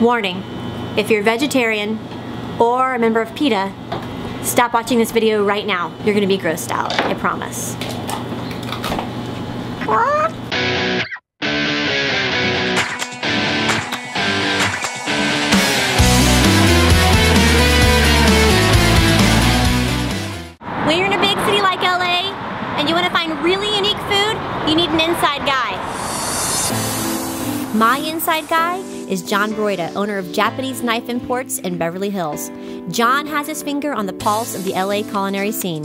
Warning, if you're vegetarian or a member of PETA, stop watching this video right now. You're gonna be grossed out, I promise. When you're in a big city like LA and you want to find really unique food, you need an inside guy. My inside guy is Jon Broida, owner of Japanese Knife Imports in Beverly Hills. Jon has his finger on the pulse of the LA culinary scene.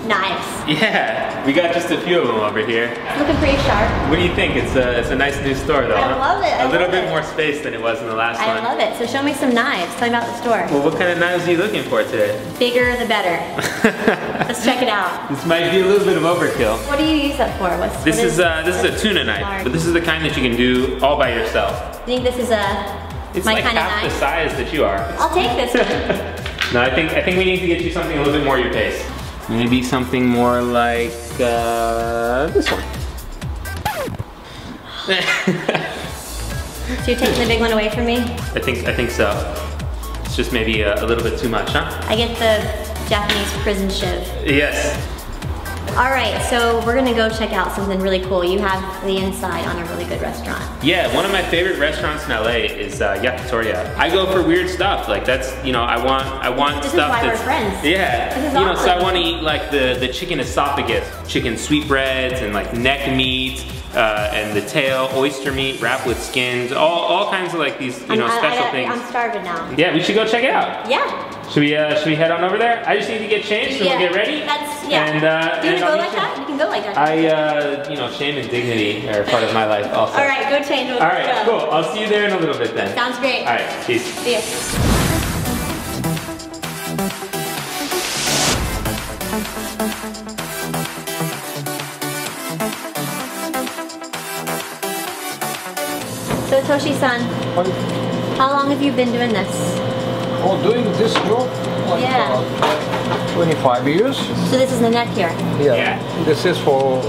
Nice. Yeah, we got just a few of them over here. It's looking pretty sharp. What do you think? It's a nice new store though. I love it. A little bit more space than it was in the last one. I love it. So show me some knives. Tell me about the store. Well, what kind of knives are you looking for today? Bigger the better. Let's check it out. This might be a little bit of overkill. What do you use that for? This is a tuna knife, but this is the kind that you can do all by yourself. You think this is It's my like kind of half knife? the size that you are. I'll take this one. No, I think we need to get you something a little bit more your taste. Maybe something more like this one. So you're taking the big one away from me? I think so. It's just maybe a little bit too much, huh? I get the Japanese prison shiv. Yes. All right, so we're gonna go check out something really cool. You have the inside on a really good restaurant. Yeah, one of my favorite restaurants in LA is Yakitoriya. I go for weird stuff. Like that's, you know, I want this stuff is why that's we're friends. Yeah. This is You know, awesome. so I want to eat like the chicken esophagus, chicken sweetbreads, and like neck meat, and the tail, oyster meat wrapped with skins, all kinds of like these, you know, special things. I'm starving now. Yeah, we should go check it out. Yeah. Should we head on over there? I just need to get changed and we'll get ready. That's, yeah. And, do you and want to I'll go meet like you. that? You can go like that. You know, shame and dignity are part of my life also. All right, go change. All right, cool. I'll see you there in a little bit then. Sounds great. All right, peace. See ya. So Toshi-san, how long have you been doing this? Oh, doing this job? Like Yeah. 25 years. So this is the neck here. Yeah. This is for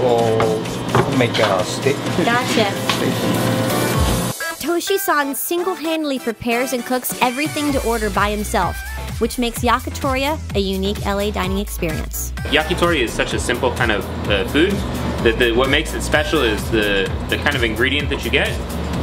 make a steak. Gotcha. Steak. Toshi-san single-handedly prepares and cooks everything to order by himself, which makes Yakitoriya a unique LA dining experience. Yakitoriya is such a simple kind of food that what makes it special is the kind of ingredient that you get,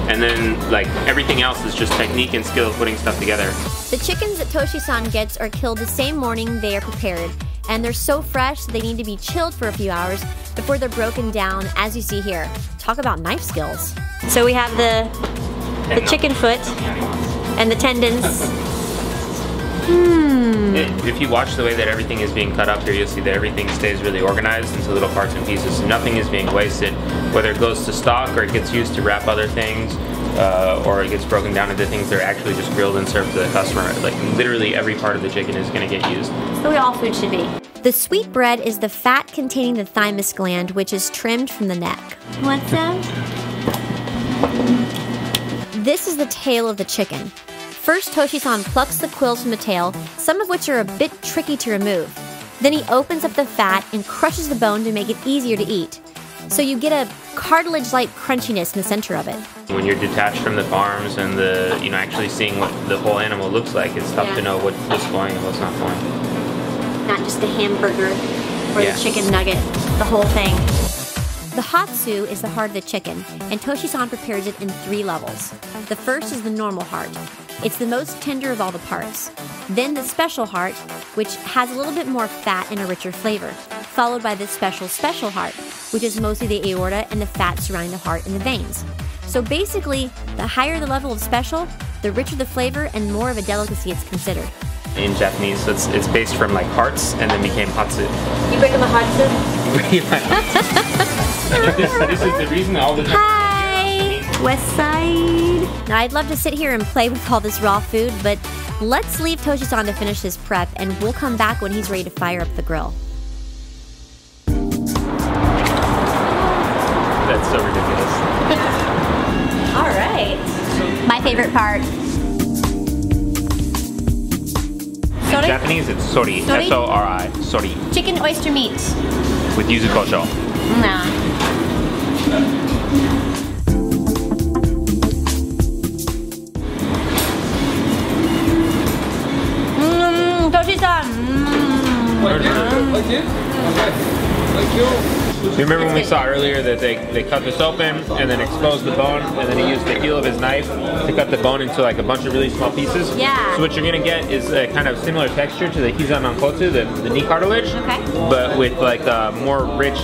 and then like everything else is just technique and skill of putting stuff together. The chickens that Toshi-san gets are killed the same morning they are prepared, and they're so fresh they need to be chilled for a few hours before they're broken down, as you see here. Talk about knife skills. So we have the chicken foot and the tendons. If you watch the way that everything is being cut up here, you'll see that everything stays really organized into little parts and pieces. So nothing is being wasted, whether it goes to stock or it gets used to wrap other things, or it gets broken down into things that are actually just grilled and served to the customer. Like literally every part of the chicken is going to get used. That's the way all food should be. The sweetbread is the fat containing the thymus gland, which is trimmed from the neck. Want some? This is the tail of the chicken. First, Toshi-san plucks the quills from the tail, some of which are a bit tricky to remove. Then he opens up the fat and crushes the bone to make it easier to eat. So you get a cartilage-like crunchiness in the center of it. When you're detached from the farms and actually seeing what the whole animal looks like, it's tough to know what's going and what's not going. Not just the hamburger or the chicken nugget, the whole thing. The hatsu is the heart of the chicken, and Toshi-san prepares it in 3 levels. The first is the normal heart. It's the most tender of all the parts. Then the special heart, which has a little bit more fat and a richer flavor, followed by the special heart, which is mostly the aorta and the fat surrounding the heart and the veins. So basically, the higher the level of special, the richer the flavor and more of a delicacy it's considered. In Japanese, so it's based from like hearts and then became hatsu. You break them a hatsu? This is the reason all the Hi! West Side. Now I'd love to sit here and play with all this raw food, but let's leave Toshi-san to finish his prep and we'll come back when he's ready to fire up the grill. That's so ridiculous. All right. My favorite part. In Japanese, it's sori. Sori? S-O-R-I. Sori. Chicken oyster meat. With yuzu kosho. Nah. You remember when we saw earlier that they cut this open and then exposed the bone and then he used the heel of his knife to cut the bone into like a bunch of really small pieces? Yeah. So what you're gonna get is a kind of similar texture to the hiza-nankotsu, the knee cartilage, okay, but with like a more rich,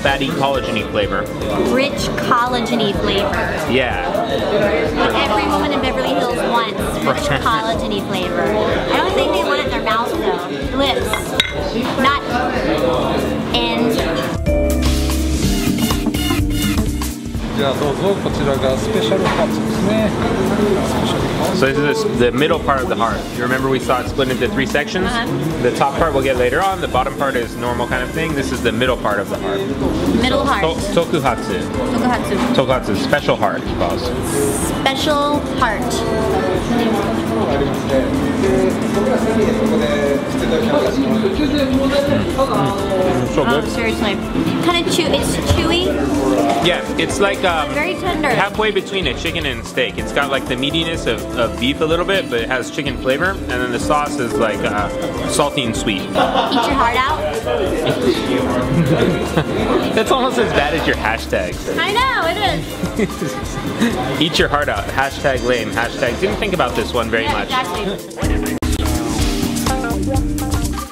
fatty, collagen-y flavor. Rich, collagen-y flavor. Yeah. What every woman in Beverly Hills wants, rich, collagen-y flavor. I don't think they want it in their mouth though. Lips. Not and. So this is the middle part of the heart. You remember we saw it split into 3 sections? The top part we'll get later on. The bottom part is normal kind of thing. This is the middle part of the heart. Middle heart. Tokuhatsu. Tokuhatsu. Tokuhatsu, special heart, boss. Special heart. So good. Oh, seriously. Kind of it's chewy. Yeah, it's like very tender. Halfway between a chicken and a steak. It's got like the meatiness of beef a little bit, but it has chicken flavor, and then the sauce is like salty and sweet. Eat your heart out. That's almost as bad as your hashtag. I know, it is. Eat your heart out. Hashtag lame. Hashtag didn't think about this one very much. Exactly.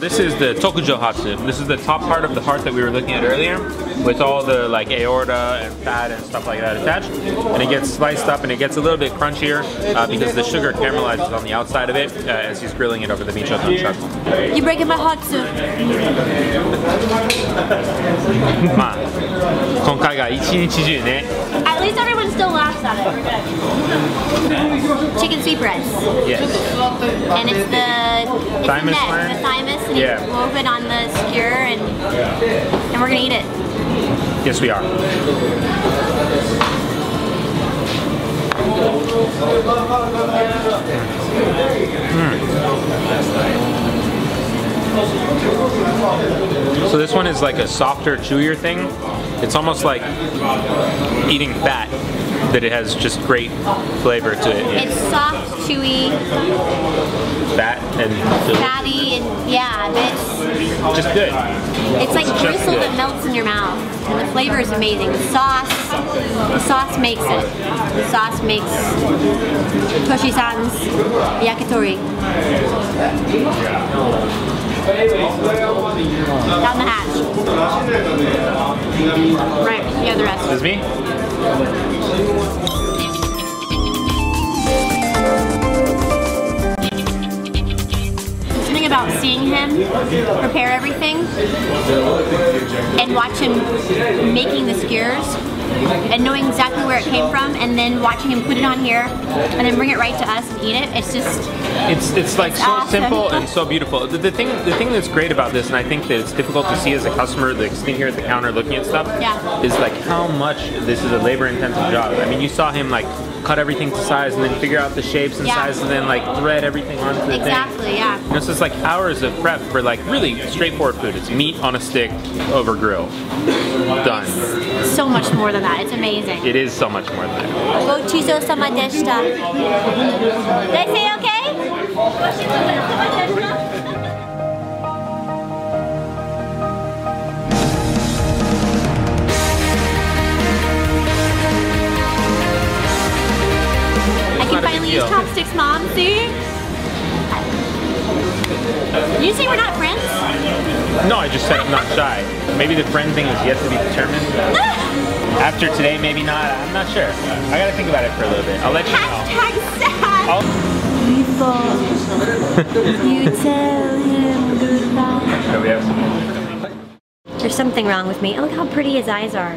This is the tokujohatsu. This is the top part of the heart that we were looking at earlier, with all the like aorta and fat and stuff like that attached. And it gets sliced up and it gets a little bit crunchier because the sugar caramelizes on the outside of it as he's grilling it over the michotan chuck. You're breaking my heart, sir. まあ、今回が一日中ね。 At least everyone still laughs at it. Chicken sweetbreads. Yes. And it's the Thymus neck, line? the thymus, and Yeah. you wove it on the skewer, and we're gonna eat it. Yes, we are. So this one is like a softer, chewier thing. It's almost like eating fat, that it has just great flavor to it. It's soft, chewy, Fat and fatty, and yeah, just good. it's like Just gristle good. that melts in your mouth. And the flavor is amazing. The sauce makes it. The sauce makes Toshi-San's Yakitori. Down the hatch. Right, you have the rest. This is me? Something about seeing him prepare everything and watch him making the skewers and knowing exactly where it came from, and then watching him put it on here and then bring it right to us and eat it. It's just it's like so awesome. simple and so beautiful. The thing that's great about this, and I think that it's difficult to see as a customer, like sitting here at the counter looking at stuff, Yeah. is like how much this is a labor-intensive job. I mean, you saw him like cut everything to size and then figure out the shapes and Yeah. sizes and then like thread everything onto the exactly, thing. yeah. You know, so it's like hours of prep for like really straightforward food. It's meat on a stick over grill. Done. So much more than that. It's amazing. It is so much more than that. Gochizo-sama deshita. Did I say okay? Gochizo-sama deshita. I can finally use chopsticks, Mom. See? You say we're not friends? No, I just said I'm not shy. Maybe the friend thing is yet to be determined. After today, maybe not. I'm not sure. I gotta think about it for a little bit. I'll let you know. Hashtag sad. You tell him goodbye. So we have some. There's something wrong with me. Oh, look how pretty his eyes are.